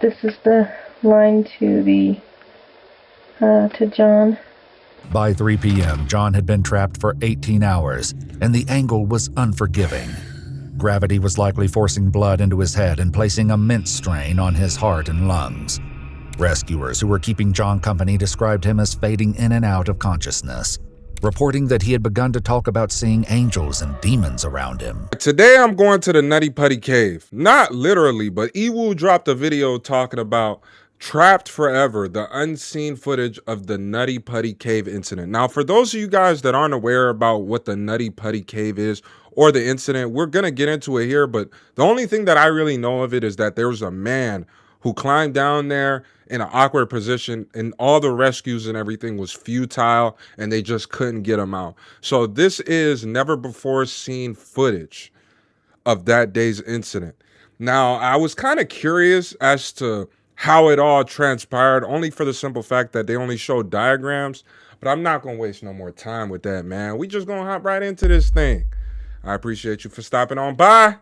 This is the line to the to John. By 3 p.m., John had been trapped for 18 hours, and the angle was unforgiving. Gravity was likely forcing blood into his head and placing immense strain on his heart and lungs. Rescuers who were keeping John company described him as fading in and out of consciousness, reporting that he had begun to talk about seeing angels and demons around him. Today I'm going to the Nutty Putty Cave. Not literally, but Ewu dropped a video talking about Trapped Forever, the unseen footage of the Nutty Putty Cave incident. Now, for those of you guys that aren't aware about what the Nutty Putty Cave is or the incident, we're going to get into it here, but the only thing that I really know of it is that there was a man who climbed down there in an awkward position, and all the rescues and everything was futile, and they just couldn't get him out. So this is never before seen footage of that day's incident. Now, I was kind of curious as to how it all transpired, only for the simple fact that they only showed diagrams, but I'm not going to waste no more time with that, man. We just going to hop right into this thing. I appreciate you for stopping on by.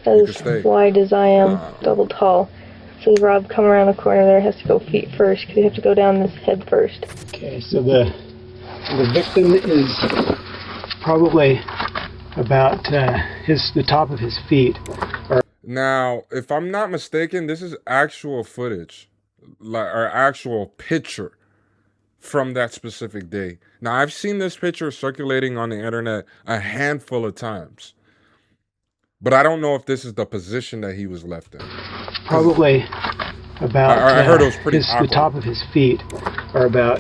As wide as I am, double tall. So Rob, come around the corner there, has to go feet first, because you have to go down this head first. Okay, so the victim is probably about the top of his feet. Now, if I'm not mistaken, this is actual footage, or actual picture from that specific day. Now, I've seen this picture circulating on the internet a handful of times, but I don't know if this is the position that he was left in. Probably about I heard it was pretty the top of his feet are about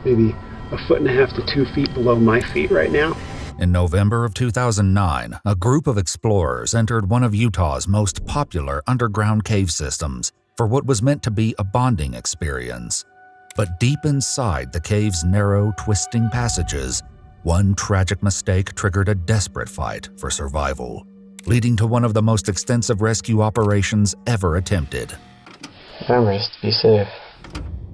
maybe 1.5 to 2 feet below my feet right now. In November of 2009, a group of explorers entered one of Utah's most popular underground cave systems for what was meant to be a bonding experience. But deep inside the cave's narrow, twisting passages, one tragic mistake triggered a desperate fight for survival, leading to one of the most extensive rescue operations ever attempted. Remember, just be safe.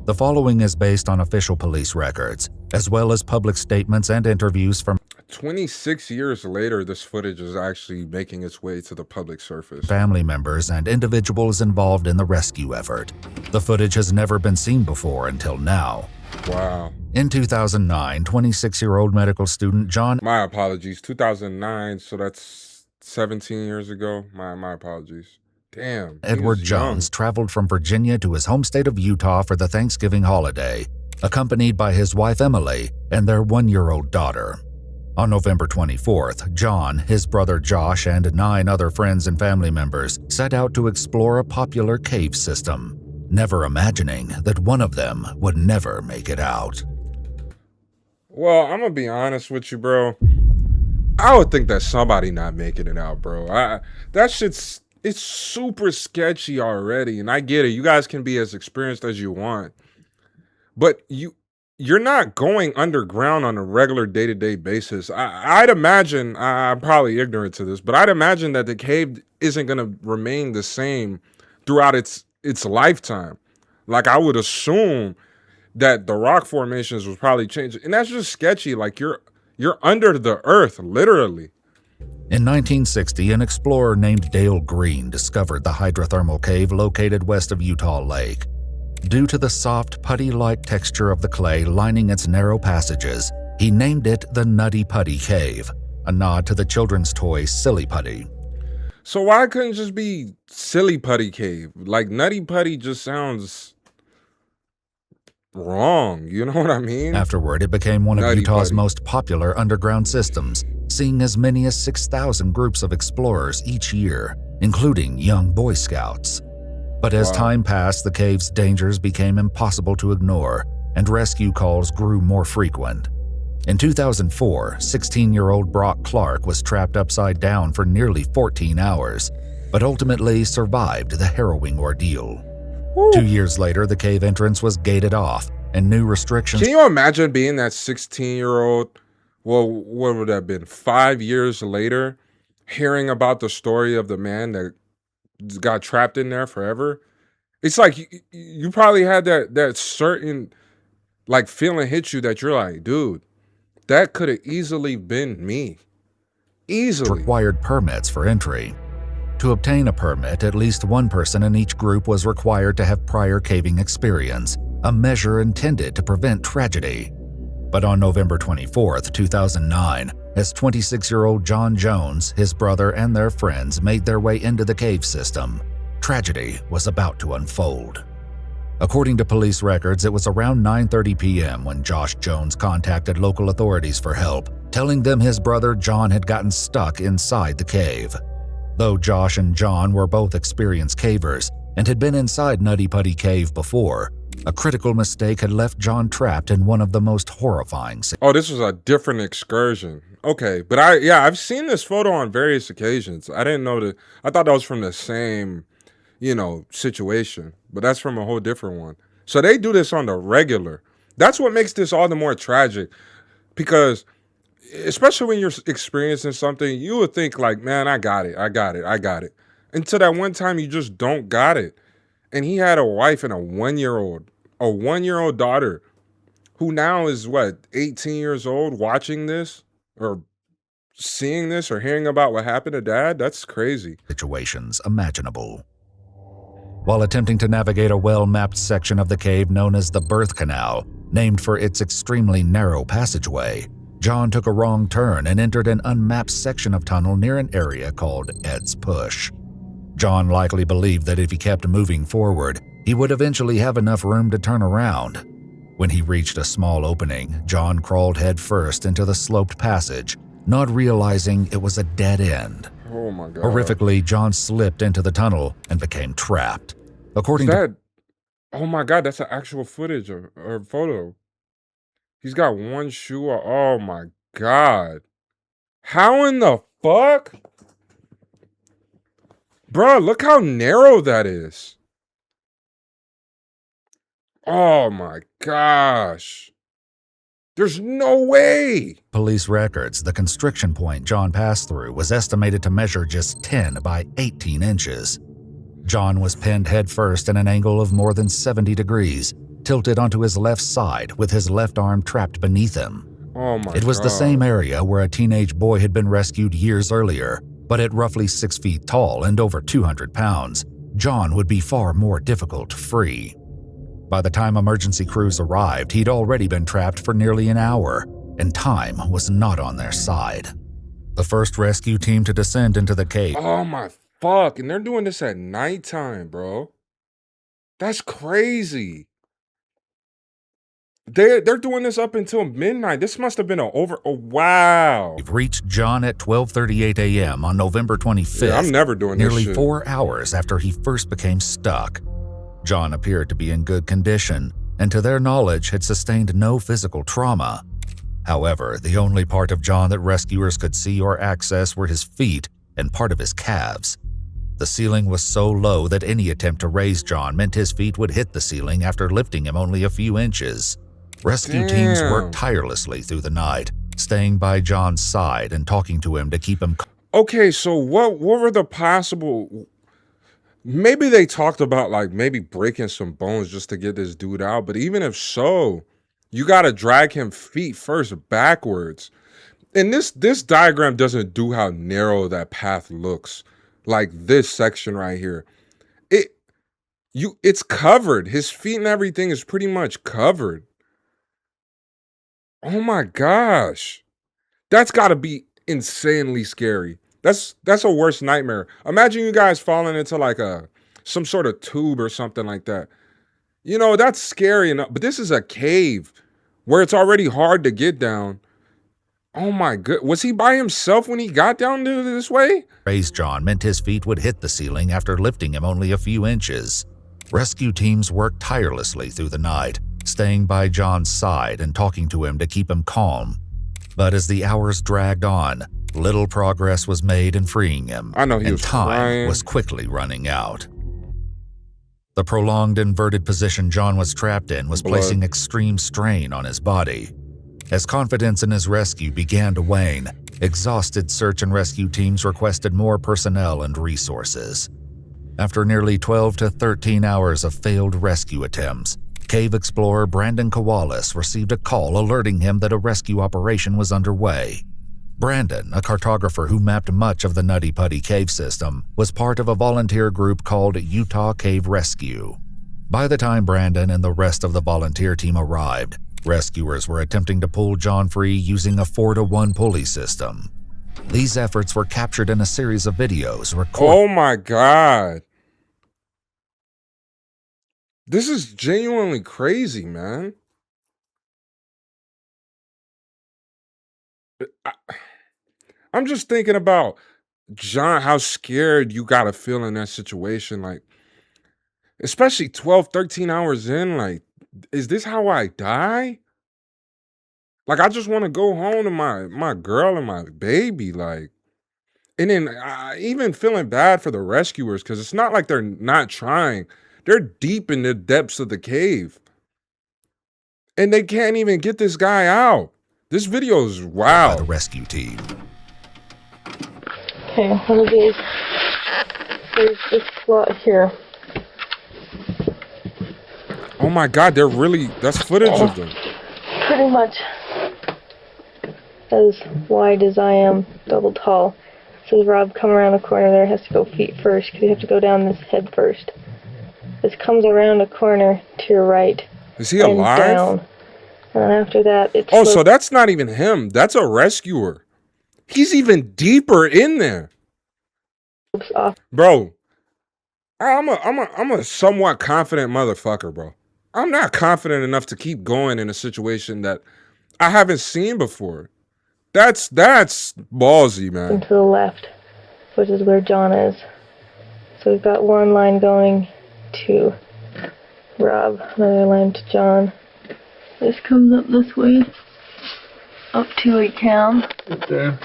The following is based on official police records, as well as public statements and interviews from 26 years later, this footage is actually making its way to the public surface. Family members and individuals involved in the rescue effort. The footage has never been seen before until now. Wow. In 2009, 26-year-old medical student John... My apologies. 2009, so that's 17 years ago. My apologies. Damn. Edward Jones traveled from Virginia to his home state of Utah for the Thanksgiving holiday, accompanied by his wife Emily and their 1-year-old daughter. On November 24th, John, his brother Josh, and 9 other friends and family members set out to explore a popular cave system, never imagining that one of them would never make it out. Well, I'm gonna be honest with you, bro. I would think that somebody not making it out, bro. That shit's it's super sketchy already, and I get it. You guys can be as experienced as you want, but you're not going underground on a regular day-to-day basis. I'd imagine, I'm probably ignorant to this, but I'd imagine that the cave isn't going to remain the same throughout its lifetime. Like, I would assume that the rock formations was probably changing, and that's just sketchy. Like, you're under the earth, literally. In 1960, an explorer named Dale Green discovered the hydrothermal cave located west of Utah Lake. Due to the soft, putty-like texture of the clay lining its narrow passages, he named it the Nutty Putty Cave, a nod to the children's toy Silly Putty. So why couldn't it just be Silly Putty Cave? Like, Nutty Putty just sounds wrong, you know what I mean? Afterward, it became one of Nutty Utah's Putty. most popular underground systems, seeing as many as 6,000 groups of explorers each year, including young Boy Scouts. But as time passed, the cave's dangers became impossible to ignore, and rescue calls grew more frequent. In 2004, 16-year-old Brock Clark was trapped upside down for nearly 14 hours, but ultimately survived the harrowing ordeal. Woo. 2 years later, the cave entrance was gated off, and new restrictions... Can you imagine being that 16-year-old, well, what would that have been, 5 years later, hearing about the story of the man that got trapped in there forever? It's like you probably had that certain like feeling hit you that you're like, dude, that could have easily been me. Easily. Required permits for entry. To obtain a permit, at least one person in each group was required to have prior caving experience, a measure intended to prevent tragedy. But on November 24, 2009, as 26-year-old John Jones, his brother, and their friends made their way into the cave system, tragedy was about to unfold. According to police records, it was around 9:30 p.m. when Josh Jones contacted local authorities for help, telling them his brother John had gotten stuck inside the cave. Though Josh and John were both experienced cavers and had been inside Nutty Putty Cave before, a critical mistake had left John trapped in one of the most horrifying scenes. Oh, this was a different excursion. Okay, but I've seen this photo on various occasions. I didn't know that. I thought that was from the same, situation, but that's from a whole different one. So they do this on the regular. That's what makes this all the more tragic, because especially when you're experiencing something, you would think like, man, I got it. Until that one time you just don't got it. And he had a wife and a one-year-old daughter who now is 18 years old, watching this or seeing this or hearing about what happened to dad. That's crazy. Situations imaginable. While attempting to navigate a well-mapped section of the cave known as the Birth Canal, named for its extremely narrow passageway, John took a wrong turn and entered an unmapped section of tunnel near an area called Ed's Push. John likely believed that if he kept moving forward, he would eventually have enough room to turn around. When he reached a small opening, John crawled headfirst into the sloped passage, not realizing it was a dead end. Oh my God. Horrifically, John slipped into the tunnel and became trapped. Oh my God, that's an actual footage or photo. He's got one shoe. Oh my God. How in the fuck? Bruh, look how narrow that is. Oh my gosh. There's no way. Police records, the constriction point John passed through was estimated to measure just 10 by 18 inches. John was pinned headfirst in an angle of more than 70 degrees, tilted onto his left side with his left arm trapped beneath him. Oh my God. It was the same area where a teenage boy had been rescued years earlier, but at roughly 6 feet tall and over 200 pounds, John would be far more difficult to free. By the time emergency crews arrived, he'd already been trapped for nearly an hour, and time was not on their side. The first rescue team to descend into the cave. Oh my fuck, and they're doing this at nighttime, bro. That's crazy. They're doing this up until midnight. This must have been wow. Reached John at 12:38 a.m. on November 25th. Yeah, I'm never doing this nearly shit. 4 hours after he first became stuck. John appeared to be in good condition, and to their knowledge had sustained no physical trauma. However, the only part of John that rescuers could see or access were his feet and part of his calves. The ceiling was so low that any attempt to raise John meant his feet would hit the ceiling after lifting him only a few inches. Rescue teams worked tirelessly through the night, staying by John's side and talking to him to keep him calm. Okay, so what were the possible... Maybe they talked about like maybe breaking some bones just to get this dude out, but even if so, you got to drag him feet first backwards. And this diagram doesn't do how narrow that path looks. Like this section right here. It's covered. His feet and everything is pretty much covered. Oh my gosh. That's got to be insanely scary. That's a worst nightmare. Imagine you guys falling into like some sort of tube or something like that. That's scary enough. But this is a cave where it's already hard to get down. Oh my god. Was he by himself when he got down this way? Raise John meant his feet would hit the ceiling after lifting him only a few inches. Rescue teams worked tirelessly through the night, staying by John's side and talking to him to keep him calm. But as the hours dragged on, little progress was made in freeing him, I know he was time crying. was quickly running out. The prolonged inverted position John was trapped in was placing extreme strain on his body. As confidence in his rescue began to wane, exhausted search and rescue teams requested more personnel and resources. After nearly 12 to 13 hours of failed rescue attempts, cave explorer Brandon Kowalis received a call alerting him that a rescue operation was underway. Brandon, a cartographer who mapped much of the Nutty Putty Cave system, was part of a volunteer group called Utah Cave Rescue. By the time Brandon and the rest of the volunteer team arrived, rescuers were attempting to pull John free using a 4-to-1 pulley system. These efforts were captured in a series of videos recorded. Oh my God. This is genuinely crazy, man. I'm just thinking about John, how scared you gotta feel in that situation. Like, especially 12, 13 hours in, like, is this how I die? Like, I just want to go home to my girl and my baby. Like, and then even feeling bad for the rescuers, because it's not like they're not trying. They're deep in the depths of the cave. And they can't even get this guy out. This video is By the wild. rescue team. Okay, one of these. There's this slot here. Oh my God, that's footage of them. Pretty much as wide as I am, double tall. So Rob come around the corner there, has to go feet first, because you have to go down this head first. This comes around a corner to your right. Is he and alive? down. And then after that, it's Oh, so that's not even him. That's a rescuer. He's even deeper in there. off. Bro, I'm a somewhat confident motherfucker, bro. I'm not confident enough to keep going in a situation that I haven't seen before. That's ballsy, man. And to the left, which is where John is. So we've got one line going to Rob, another line to John. This comes up this way, up to a cam. There.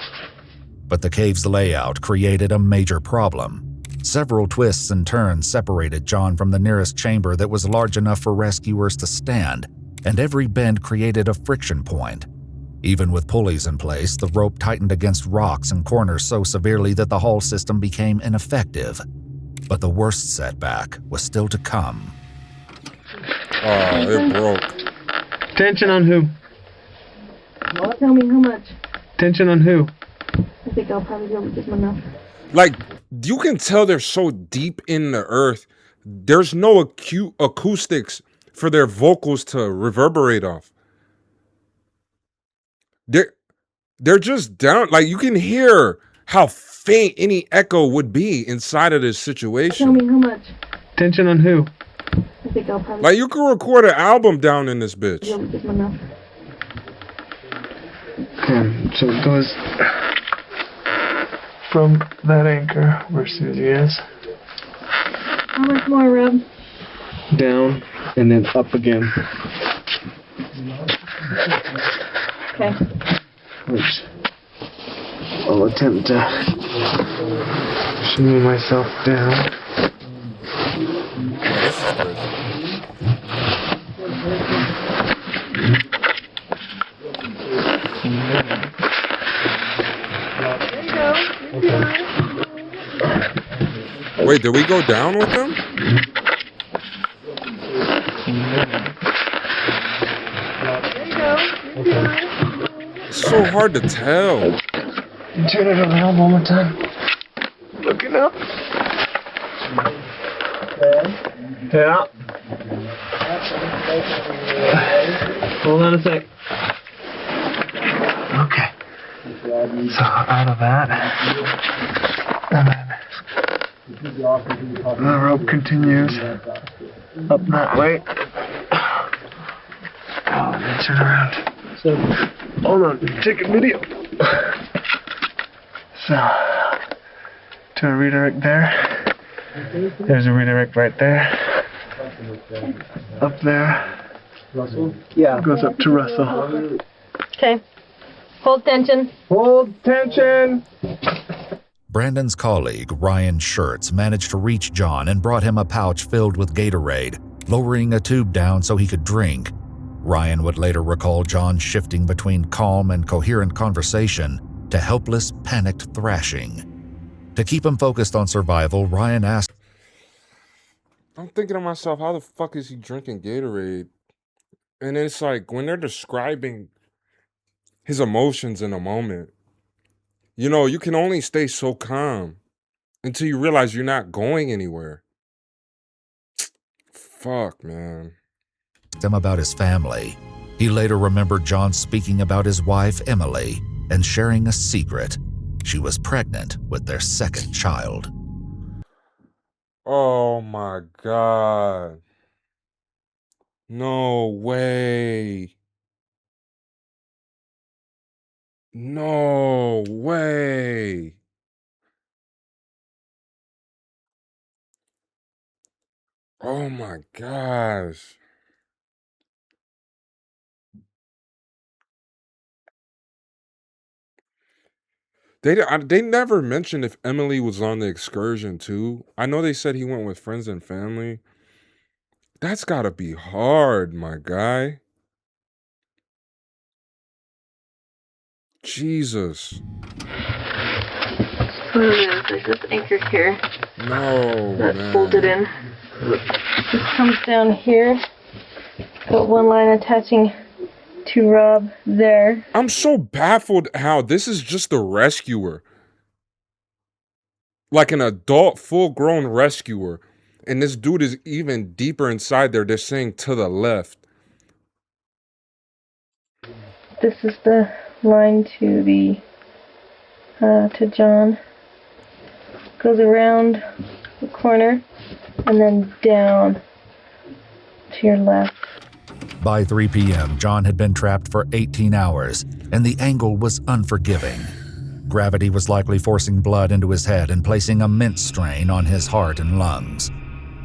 But the cave's layout created a major problem. Several twists and turns separated John from the nearest chamber that was large enough for rescuers to stand, and every bend created a friction point. Even with pulleys in place, the rope tightened against rocks and corners so severely that the whole system became ineffective. But the worst setback was still to come. Oh, it broke. Tension on who? Tell me how much. Tension on who? I think I'll probably be able to give him enough. Like, you can tell they're so deep in the earth. There's no acoustics for their vocals to reverberate off. They're just down. Like, you can hear how faint any echo would be inside of this situation. Tell me how much. Tension on who? I think I'll probably Like, you can record an album down in this bitch. be able to give him enough. So it goes from that anchor where Susie is, How much more, Rob? down, and then up again. Okay. Which I'll attempt to shimmy myself down. Wait, did we go down with them? It's so hard to tell. Turn it around one more time. Looking up. Yeah. Hold on a sec. Okay. So out of that. And then the rope continues up that way. Oh, and then turn around. So, hold on, take a video. So, to a redirect there. There's a redirect right there. Up there. Russell? Yeah. Goes up to Russell. Okay. Hold tension. Hold tension! Brandon's colleague, Ryan Schertz, managed to reach John and brought him a pouch filled with Gatorade, lowering a tube down so he could drink. Ryan would later recall John shifting between calm and coherent conversation to helpless, panicked thrashing. To keep him focused on survival, Ryan asked, I'm thinking to myself, how the fuck is he drinking Gatorade? And it's like, when they're describing his emotions in a moment, You know, you can only stay so calm until you realize you're not going anywhere. Fuck, man. Him about his family. He later remembered John speaking about his wife, Emily, and sharing a secret. She was pregnant with their second child. Oh my God. No way. No way. Oh my gosh. They never mentioned if Emily was on the excursion too. I know they said he went with friends and family. That's gotta be hard, my guy. Jesus. There's this anchor here. No, That's man. folded in. This comes down here. Got one line attaching to Rob there. I'm so baffled how this is just a rescuer. Like an adult, full-grown rescuer. And this dude is even deeper inside there. They're saying to the left. This is the line to the to John. Goes around the corner and then down to your left. By 3 p.m., John had been trapped for 18 hours, and the angle was unforgiving. Gravity was likely forcing blood into his head and placing immense strain on his heart and lungs.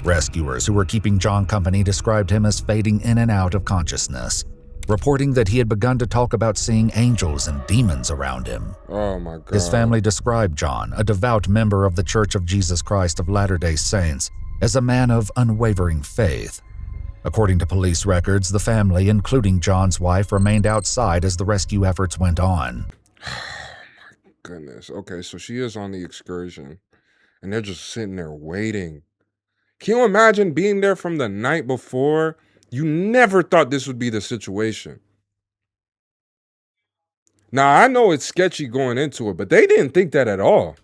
Rescuers who were keeping John company described him as fading in and out of consciousness, reporting that he had begun to talk about seeing angels and demons around him. Oh my God. His family described John, a devout member of the Church of Jesus Christ of Latter-day Saints, as a man of unwavering faith. According to police records, the family, including John's wife, remained outside as the rescue efforts went on. Goodness. Okay, so she is on the excursion, and they're just sitting there waiting. Can you imagine being there from the night before? You never thought this would be the situation. Now, I know it's sketchy going into it, but they didn't think that at all.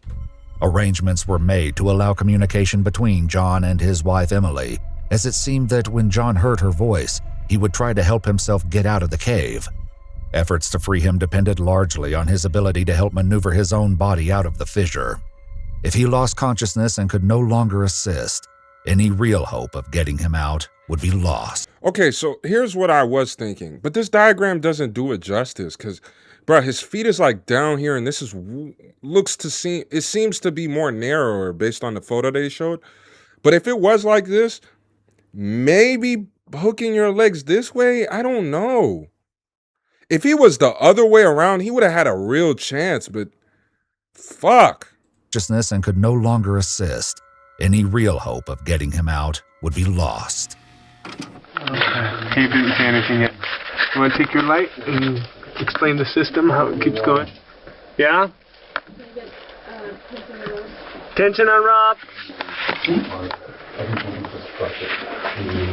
Arrangements were made to allow communication between John and his wife Emily, as it seemed that when John heard her voice, he would try to help himself get out of the cave. Efforts to free him depended largely on his ability to help maneuver his own body out of the fissure. If he lost consciousness and could no longer assist, any real hope of getting him out would be lost. Okay, so here's what I was thinking, but this diagram doesn't do it justice, because, bro, his feet is like down here, and this is it seems to be more narrower based on the photo they showed. But if it was like this, maybe hooking your legs this way, I don't know. If he was the other way around, he would have had a real chance, but fuck. Consciousness and could no longer assist. Any real hope of getting him out would be lost. Okay. Cave didn't say anything yet. You want to take your light and explain the system, how it keeps going? Yeah? Tension on Rob.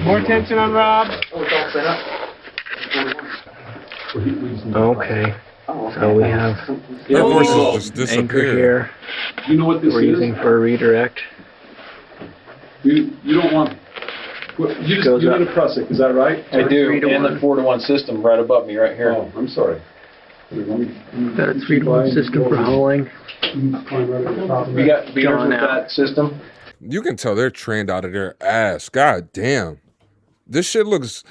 More tension on Rob. Okay. So we have That voice has just anchor disappeared. here. You know what this We're using for a redirect. You don't want. You just Goes you up. need a prusik, is that right? I do, 3 to and 1. the 4-to-1 system right above me, right here. Oh, I'm sorry. Got a 3-to-1 system for hauling. We got beaters John with out. that system. You can tell they're trained out of their ass. God damn. This shit looks...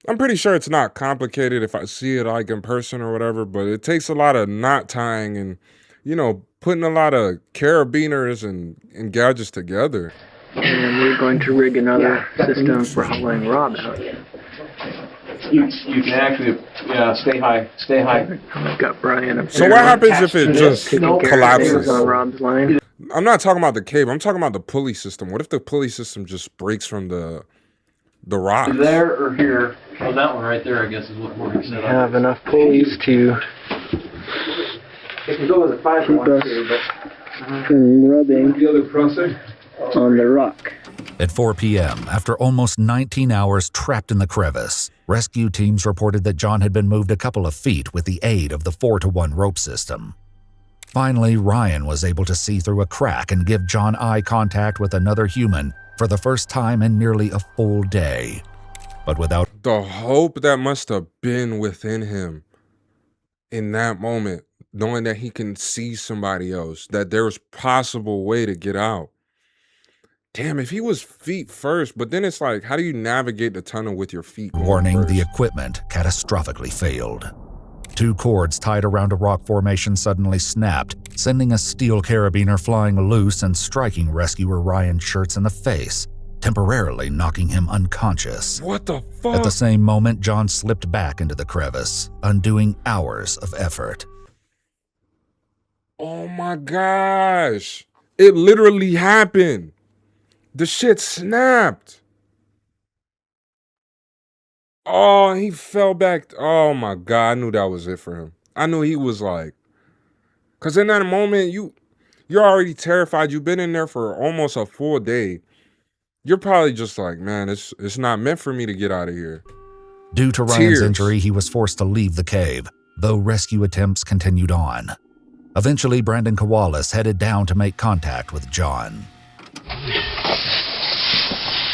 I'm pretty sure it's not complicated if I see it like in person or whatever, but it takes a lot of knot tying and, you know, putting a lot of carabiners and gadgets together. And we're going to rig another system for hauling Rob out. You can actually, stay high, stay high. I've got Brian up So there. what happens if it just Taking care of things collapses? on Rob's line. I'm not talking about the cave. I'm talking about the pulley system. What if the pulley system just breaks from the rocks? There or here. Oh, that one right there, I guess, is what Morgan We said. have enough pulleys to keep us from rubbing The other prusik? on the rock. At 4 p.m., after almost 19 hours trapped in the crevice, rescue teams reported that John had been moved a couple of feet with the aid of the 4-to-1 rope system. Finally, Ryan was able to see through a crack and give John eye contact with another human for the first time in nearly a full day. But without The hope that must have been within him in that moment, knowing that he can see somebody else, that there was possible way to get out. Damn, if he was feet first, but then it's like, how do you navigate the tunnel with your feet going warning, the first? equipment catastrophically failed. 2 cords tied around a rock formation suddenly snapped, sending a steel carabiner flying loose and striking rescuer Ryan Schertz in the face, temporarily knocking him unconscious. What the fuck? At the same moment, John slipped back into the crevice, undoing hours of effort. Oh my gosh. It literally happened. The shit snapped. Oh, he fell back. Oh my God, I knew that was it for him. I knew he was like, because in that moment, you're already terrified. You've been in there for almost a full day. You're probably just like, man, it's not meant for me to get out of here. Due to Ryan's injury, he was forced to leave the cave, though rescue attempts continued on. Eventually, Brandon Kowalis headed down to make contact with John.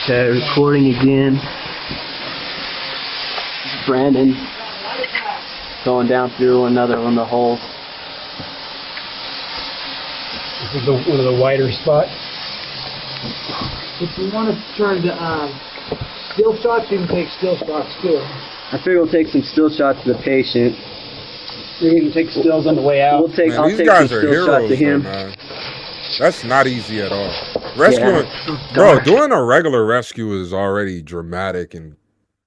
Okay, recording again. Brandon going down through another one of the holes. This is one of the wider spots. If you want to turn to still shots, you can take still shots too. I figure we'll take some still shots to the patient. You're going to take stills on the way out. I'll take These some guys are still shots heroes, to him. though, man. That's not easy at all. Rescuing, Yeah, bro, doing a regular rescue is already dramatic and,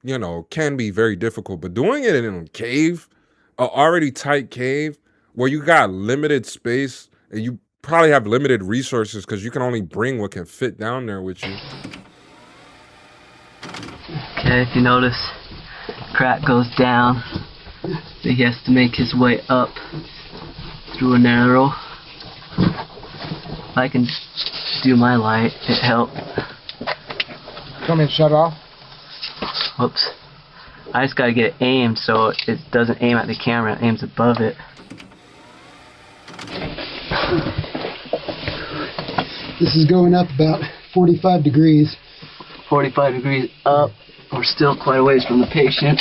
you know, can be very difficult. But doing it in a cave, an already tight cave, where you got limited space and you probably have limited resources because you can only bring what can fit down there with you. Okay, if you notice, crack goes down. So he has to make his way up through a narrow. If I can do my light, it helped. Want me to shut off? Whoops. I just gotta get it aimed so it doesn't aim at the camera, it aims above it. This is going up about 45 degrees. 45 degrees up. We're still quite a ways from the patient.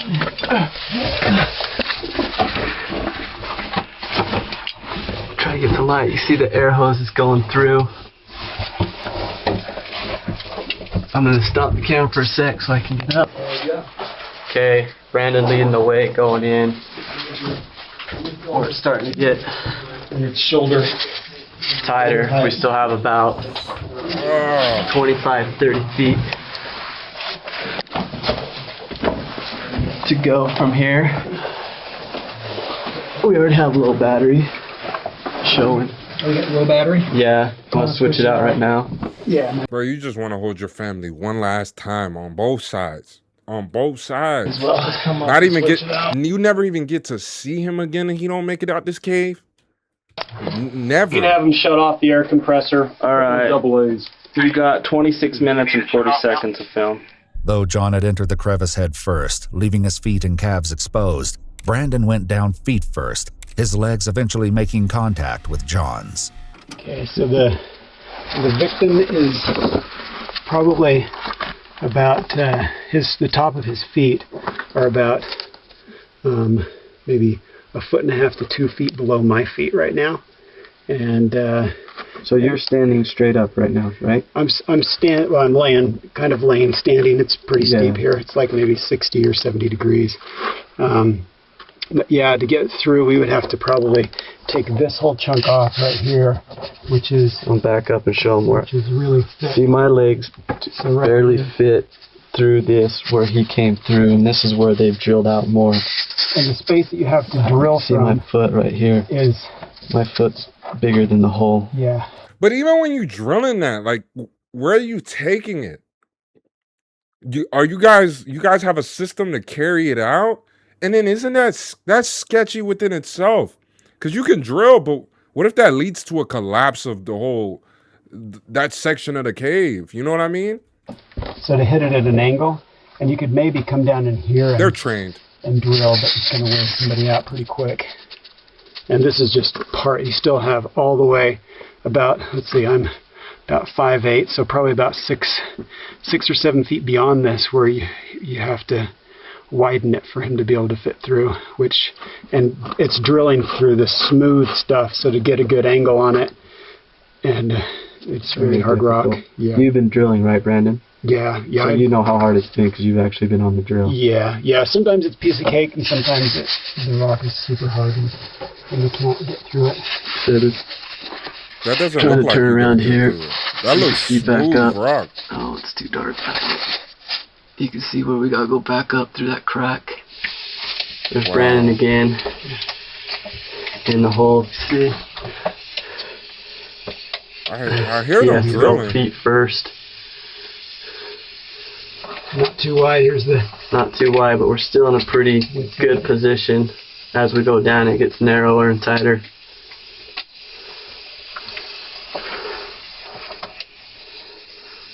Try to get the light. You see the air hose is going through. I'm gonna stop the camera for a sec so I can get up. Okay, Brandon leading the way, going in. We're starting to get Its shoulder. tighter. We still have about 25, 30 feet to go from here. We already have a low battery showing. Oh, you got low battery? Yeah, I'm gonna switch it out right now. Yeah. Bro, you just want to hold your family one last time on both sides. On both sides. Well, Not even get, you never even get to see him again and he don't make it out this cave? Never. You can have him shut off the air compressor. all right. Double A's. We got 26 minutes and 40 seconds of film. Though John had entered the crevice head first, leaving his feet and calves exposed, Brandon went down feet first, his legs eventually making contact with John's. Okay, so the victim is probably about the top of his feet are about maybe 1.5 to 2 feet below my feet right now, and So you're standing straight up right now, right? I'm laying, kind of laying, standing. It's pretty Yeah. steep here. It's like maybe 60 or 70 degrees. But yeah, to get through, we would have to probably take this whole chunk off right here, which is I'll back up and show him where. really thick. See, my legs So right barely here. fit through this where he came through, and this is where they've drilled out more. And the space that you have to drill See my from foot right here. is, My foot's bigger than the hole. yeah. But even when you drilling that, like, where are you taking it? You guys have a system to carry it out? And then isn't that's sketchy within itself? Because you can drill, but what if that leads to a collapse of the whole, that section of the cave? You know what I mean? So to hit it at an angle, and you could maybe come down in here They're trained. and drill, but it's going to wear somebody out pretty quick. And this is just part. You still have all the way about, let's see, I'm about 5'8", so probably about 6 or 7 feet beyond this, where you have to widen it for him to be able to fit through, and it's drilling through the smooth stuff, so to get a good angle on it, and it's very hard rock. Yeah. You've been drilling, right, Brandon? Yeah. So you know how hard it's been because you've actually been on the drill. Yeah. Sometimes it's a piece of cake, and sometimes the rock is super hard, and you can't get through it. That doesn't Trying look to like turn around here. That looks See back smooth up. rock. Oh, it's too dark. You can see where we gotta go back up through that crack. There's Brandon again in the hole. See? I hear them drilling. Feet first. Not too wide. Not too wide, but we're still in a pretty good position. As we go down, it gets narrower and tighter.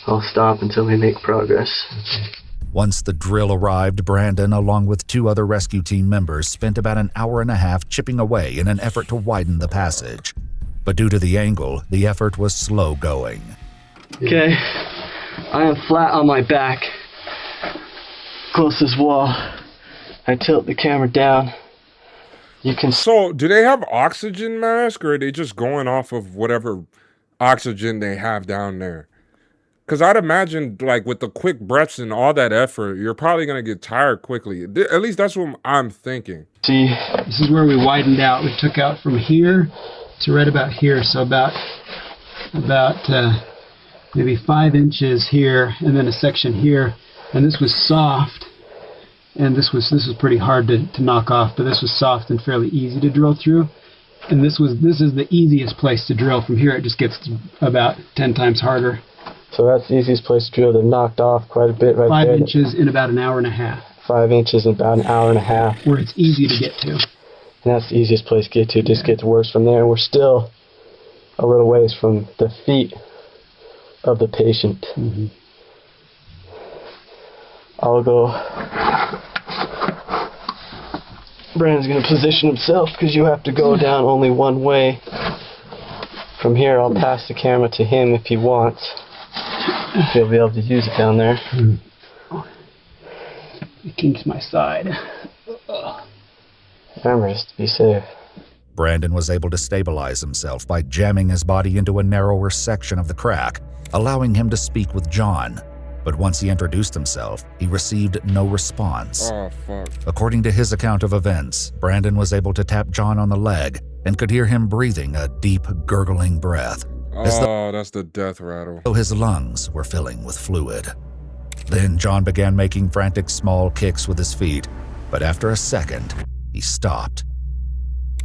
I'll stop until we make progress. Once the drill arrived, Brandon, along with 2 other rescue team members, spent about an hour and a half chipping away in an effort to widen the passage. But due to the angle, the effort was slow going. Okay, I am flat on my back, closest wall. I tilt the camera down. You can. So, do they have oxygen mask, or are they just going off of whatever oxygen they have down there? Because I'd imagine, like, with the quick breaths and all that effort, you're probably going to get tired quickly. At least that's what I'm thinking. See, this is where we widened out. We took out from here to right about here, so about maybe 5 inches here, and then a section here. And this was soft, and this was pretty hard to knock off, but this was soft and fairly easy to drill through. And this is the easiest place to drill. From here, it just gets about 10 times harder. So that's the easiest place to drill. They're knocked off quite a bit right 5 there. 5 inches in about an hour and a half. 5 inches in about an hour and a half. Where it's easy to get to. And that's the easiest place to get to. It just gets worse from there. And we're still a little ways from the feet of the patient. Mm-hmm. I'll go. Brandon's going to position himself because you have to go down only one way. From here, I'll pass the camera to him if he wants. He'll be able to use it down there. It kinks my side. Remember, just to be safe. Brandon was able to stabilize himself by jamming his body into a narrower section of the crack, allowing him to speak with John. But once he introduced himself, he received no response. Oh, fuck. According to his account of events, Brandon was able to tap John on the leg and could hear him breathing a deep, gurgling breath. Oh, that's the death rattle. Though his lungs were filling with fluid. Then John began making frantic small kicks with his feet, but after a second, he stopped.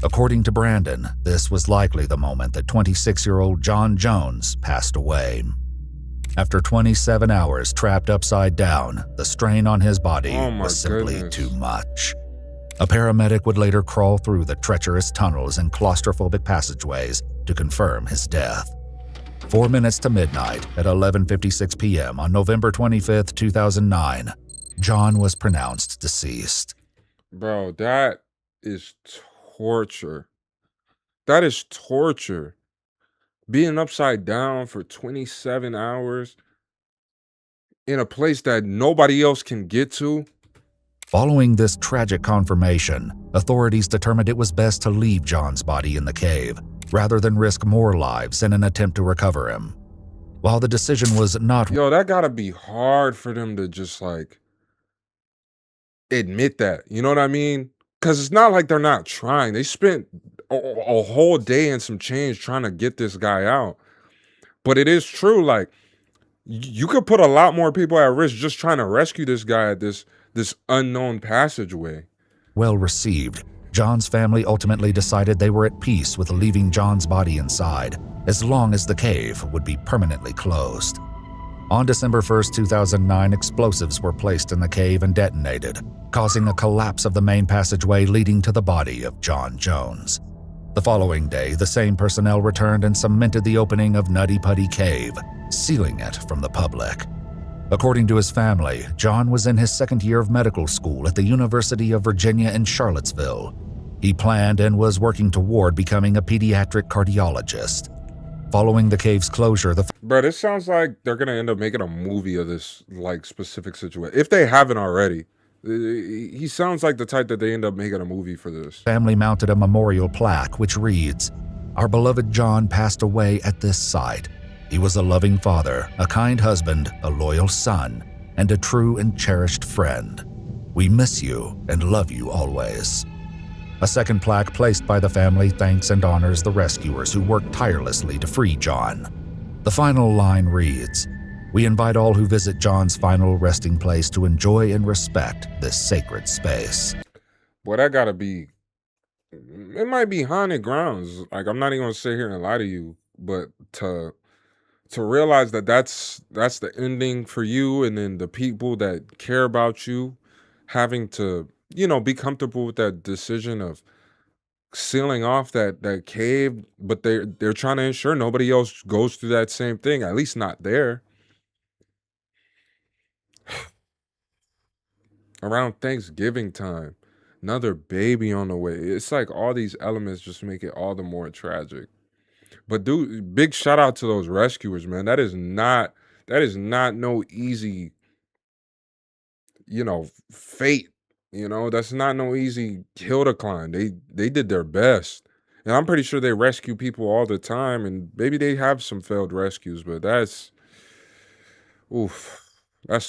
According to Brandon, this was likely the moment that 26-year-old John Jones passed away. After 27 hours trapped upside down, the strain on his body was simply too much. A paramedic would later crawl through the treacherous tunnels and claustrophobic passageways to confirm his death. 4 minutes to midnight at 11:56 p.m. on November 25th, 2009, John was pronounced deceased. Bro, that is torture. That is torture. Being upside down for 27 hours in a place that nobody else can get to. Following this tragic confirmation, authorities determined it was best to leave John's body in the cave, rather than risk more lives in an attempt to recover him. While the decision was not— Yo, that gotta be hard for them to just, like, admit that. You know what I mean? Because it's not like they're not trying. They spent a whole day and some change trying to get this guy out. But it is true, like, you could put a lot more people at risk just trying to rescue this guy at this unknown passageway. Well received, John's family ultimately decided they were at peace with leaving John's body inside, as long as the cave would be permanently closed. On December 1st, 2009, explosives were placed in the cave and detonated, causing a collapse of the main passageway leading to the body of John Jones. The following day, the same personnel returned and cemented the opening of Nutty Putty Cave, sealing it from the public. According to his family, John was in his second year of medical school at the University of Virginia in Charlottesville. He planned and was working toward becoming a pediatric cardiologist. Following the cave's closure, Bro, this sounds like they're gonna end up making a movie of this like specific situation. If they haven't already. He sounds like the type that they end up making a movie for this. family mounted a memorial plaque which reads, "Our beloved John passed away at this site. He was a loving father, a kind husband, a loyal son, and a true and cherished friend. We miss you and love you always." A second plaque placed by the family thanks and honors the rescuers who worked tirelessly to free John. The final line reads, "We invite all who visit John's final resting place to enjoy and respect this sacred space." Boy, that gotta be, it might be haunted grounds. Like, I'm not even gonna sit here and lie to you, but to realize that that's the ending for you, and then the people that care about you having to, be comfortable with that decision of sealing off that cave, but they're trying to ensure nobody else goes through that same thing, at least not there. Around Thanksgiving time, another baby on the way. It's like all these elements just make it all the more tragic. But dude, big shout out to those rescuers, man. That is not no easy, fate. That's not no easy hill to climb. They did their best. And I'm pretty sure they rescue people all the time, and maybe they have some failed rescues, but that's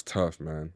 tough, man.